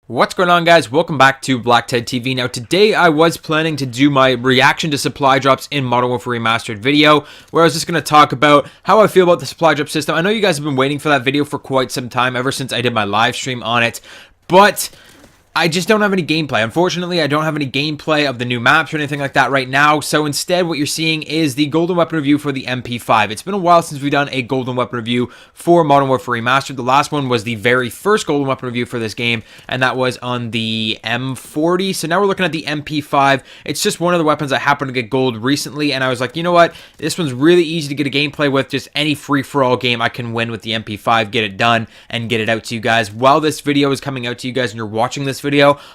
What's going on, guys? Welcome back to BlackTideTV. Now today I was planning to do my reaction to supply drops in Modern Warfare Remastered video, where I was just going to talk about how I feel about the supply drop system. I know you guys have been waiting for that video for quite some time, ever since I did my live stream on it, but I just don't have any gameplay. Unfortunately, I don't have any gameplay of the new maps or anything like that right now. So instead, what you're seeing is the Golden Weapon review for the MP5. It's been a while since we've done a Golden Weapon review for Modern Warfare Remastered. The last one was the very first Golden Weapon review for this game, and that was on the M40. So now we're looking at the MP5. It's just one of the weapons I happened to get gold recently, and I was like, you know what? This one's really easy to get a gameplay with. Just any free-for-all game I can win with the MP5, get it done, and get it out to you guys. While this video is coming out to you guys and you're watching this video,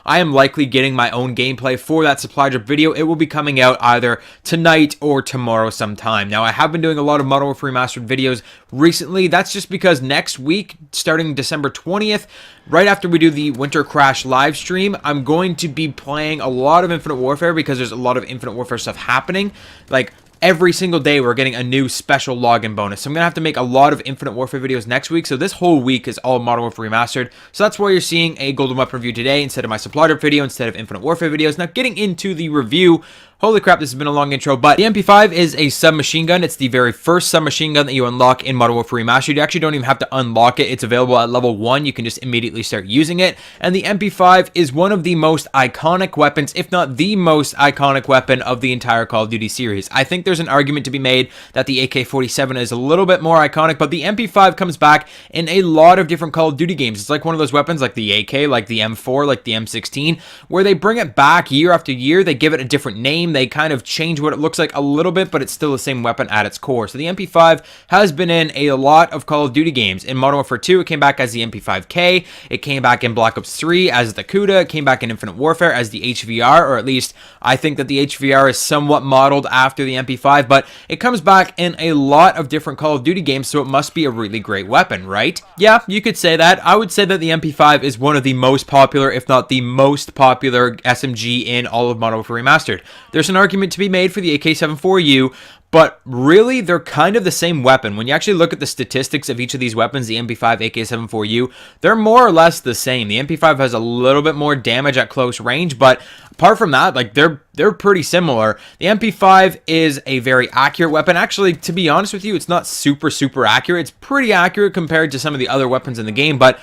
I am likely getting my own gameplay for that supply drop video. It will be coming out either tonight or tomorrow sometime. Now, I have been doing a lot of Modern Warfare Remastered videos recently. That's just because next week, starting December 20th, right after we do the Winter Crash live stream, I'm going to be playing a lot of Infinite Warfare because there's a lot of Infinite Warfare stuff happening. Like, every single day we're getting a new special login bonus. So I'm going to have to make a lot of Infinite Warfare videos next week. So this whole week is all Modern Warfare Remastered. So that's why you're seeing a Golden Weapon review today instead of my supply drop video, instead of Infinite Warfare videos. Now getting into the review. Holy crap, this has been a long intro, but the MP5 is a submachine gun. It's the very first submachine gun that you unlock in Modern Warfare Remastered. You actually don't even have to unlock it. It's available at level 1. You can just immediately start using it. And the MP5 is one of the most iconic weapons, if not the most iconic weapon of the entire Call of Duty series. I think there's an argument to be made that the AK-47 is a little bit more iconic, but the MP5 comes back in a lot of different Call of Duty games. It's like one of those weapons like the AK, like the M4, like the M16, where they bring it back year after year. They give it a different name. They kind of change what it looks like a little bit, but it's still the same weapon at its core. So the MP5 has been in a lot of Call of Duty games. In Modern Warfare 2, it came back as the MP5K. It came back in Black Ops 3 as the Kuda. It came back in Infinite Warfare as the HVR, or at least I think that the HVR is somewhat modeled after the MP5, but it comes back in a lot of different Call of Duty games, so it must be a really great weapon, right? Yeah, you could say that. I would say that the MP5 is one of the most popular, if not the most popular SMG in all of Modern Warfare Remastered. There's an argument to be made for the AK-74U, but really, they're kind of the same weapon. When you actually look at the statistics of each of these weapons, the MP5, AK-74U, they're more or less the same. The MP5 has a little bit more damage at close range, but apart from that, like they're pretty similar. The MP5 is a very accurate weapon. Actually, to be honest with you, it's not super accurate. It's pretty accurate compared to some of the other weapons in the game, but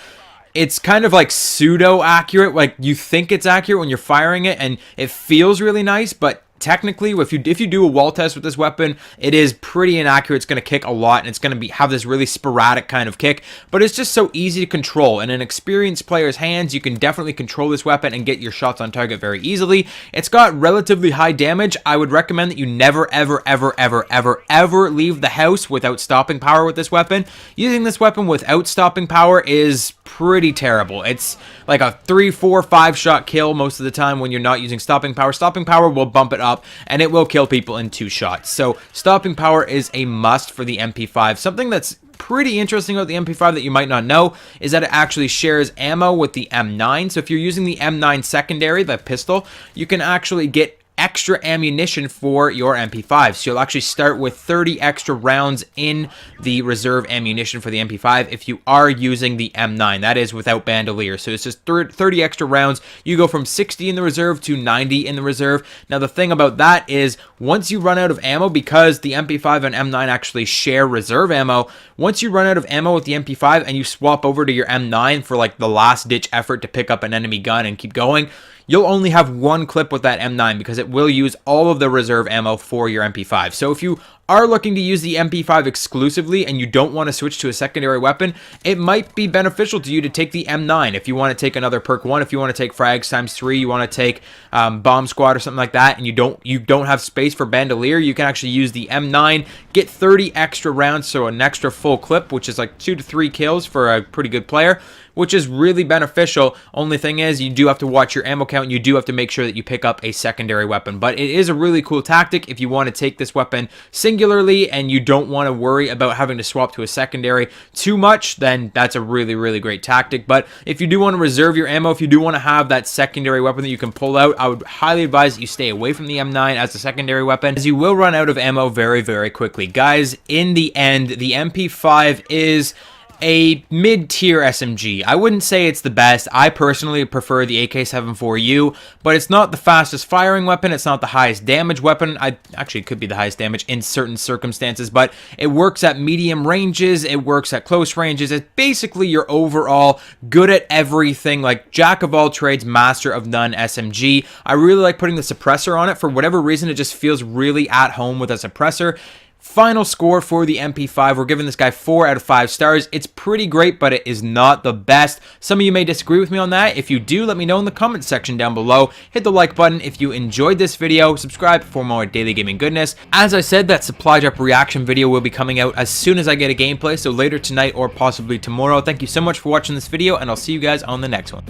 it's kind of like pseudo accurate. Like, you think it's accurate when you're firing it, and it feels really nice, but technically, if you do a wall test with this weapon, it is pretty inaccurate. It's going to kick a lot, and it's going to have this really sporadic kind of kick, but it's just so easy to control. In an experienced player's hands, you can definitely control this weapon and get your shots on target very easily. It's got relatively high damage. I would recommend that you never, ever leave the house without stopping power with this weapon. Using this weapon without stopping power is pretty terrible. It's like a 3, 4, 5 shot kill most of the time when you're not using stopping power. Stopping power will bump it up, and it will kill people in 2 shots. So stopping power is a must for the MP5. Something that's pretty interesting about the MP5 that you might not know is that it actually shares ammo with the M9. So if you're using the M9 secondary, the pistol, you can actually get extra ammunition for your MP5. So you'll actually start with 30 extra rounds in the reserve ammunition for the MP5 if you are using the M9. That is without bandolier. So it's just 30 extra rounds. You go from 60 in the reserve to 90 in the reserve. Now the thing about that is, once you run out of ammo, because the MP5 and M9 actually share reserve ammo, once you run out of ammo with the MP5 and you swap over to your M9 for like the last ditch effort to pick up an enemy gun and keep going, you'll only have 1 clip with that M9 because it will use all of the reserve ammo for your MP5. So if you are looking to use the MP5 exclusively and you don't want to switch to a secondary weapon, it might be beneficial to you to take the M9. If you want to take another perk 1, if you want to take frags times 3, you want to take bomb squad or something like that, and you don't have space for bandolier, you can actually use the M9, get 30 extra rounds, so an extra full clip, which is like 2 to 3 kills for a pretty good player, which is really beneficial. Only thing is, you do have to watch your ammo count, and you do have to make sure that you pick up a secondary weapon. But it is a really cool tactic if you want to take this weapon singularly and you don't want to worry about having to swap to a secondary too much, then that's a really great tactic. But if you do want to reserve your ammo, if you do want to have that secondary weapon that you can pull out, I would highly advise that you stay away from the M9 as a secondary weapon, as you will run out of ammo very quickly. Guys, in the end, the MP5 is a mid-tier SMG. I wouldn't say it's the best. I personally prefer the AK-74U, but it's not the fastest firing weapon. It's not the highest damage weapon. Actually, it could be the highest damage in certain circumstances, but it works at medium ranges. It works at close ranges. It's basically your overall good at everything, like jack of all trades, master of none SMG. I really like putting the suppressor on it. For whatever reason, it just feels really at home with a suppressor. Final score for the MP5, we're giving this guy 4 out of 5 stars. It's pretty great, but it is not the best. Some of you may disagree with me on that. If you do, let me know in the comment section down below. Hit the like button if you enjoyed this video. Subscribe for more daily gaming goodness. As I said, that supply drop reaction video will be coming out as soon as I get a gameplay, so later tonight or possibly tomorrow. Thank you so much for watching this video, and I'll see you guys on the next one.